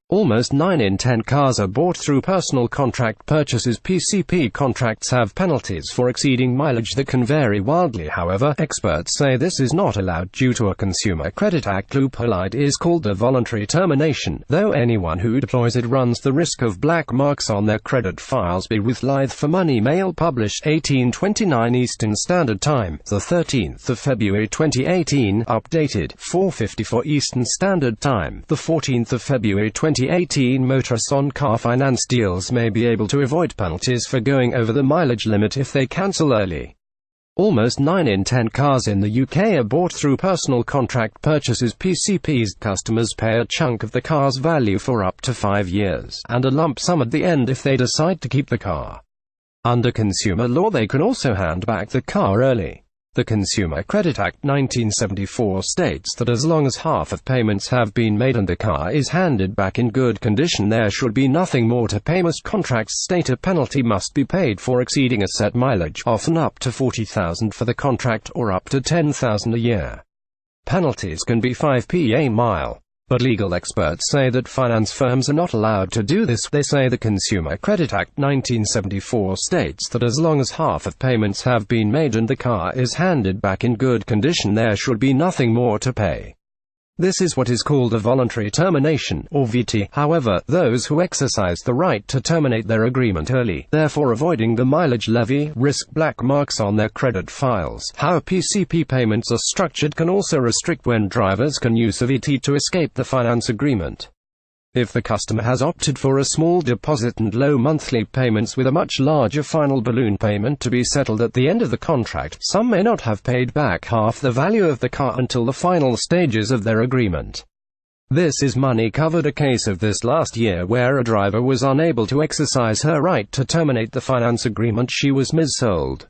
Almost 9 in 10 cars are bought through personal contract purchases. PCP contracts have penalties for exceeding mileage that can vary wildly. However, experts say this is not allowed due to a Consumer Credit Act loophole. It is called a voluntary termination, though anyone who deploys it runs the risk of black marks on their credit files. By Ruth Lythe for Money Mail, published 1829 Eastern Standard Time, the 13th of February 2018, updated 4:54 Eastern Standard Time, the 14th of February 2018. Motorists on car finance deals may be able to avoid penalties for going over the mileage limit if they cancel early. Almost 9 in 10 cars in the UK are bought through personal contract purchases. PCPs. Customers pay a chunk of the car's value for up to 5 years, and a lump sum at the end if they decide to keep the car. Under consumer law, they can also hand back the car early. The Consumer Credit Act 1974 states that as long as half of payments have been made and the car is handed back in good condition, there should be nothing more to pay. Most contracts state a penalty must be paid for exceeding a set mileage, often up to 40,000 for the contract, or up to 10,000 a year. Penalties can be 5p a mile. But legal experts say that finance firms are not allowed to do this. They say the Consumer Credit Act 1974 states that as long as half of payments have been made and the car is handed back in good condition, there should be nothing more to pay. This is what is called a voluntary termination, or VT. However, those who exercise the right to terminate their agreement early, therefore avoiding the mileage levy, risk black marks on their credit files. How PCP payments are structured can also restrict when drivers can use a VT to escape the finance agreement. If the customer has opted for a small deposit and low monthly payments with a much larger final balloon payment to be settled at the end of the contract, some may not have paid back half the value of the car until the final stages of their agreement. This is Money covered a case of this last year where a driver was unable to exercise her right to terminate the finance agreement she was mis-sold.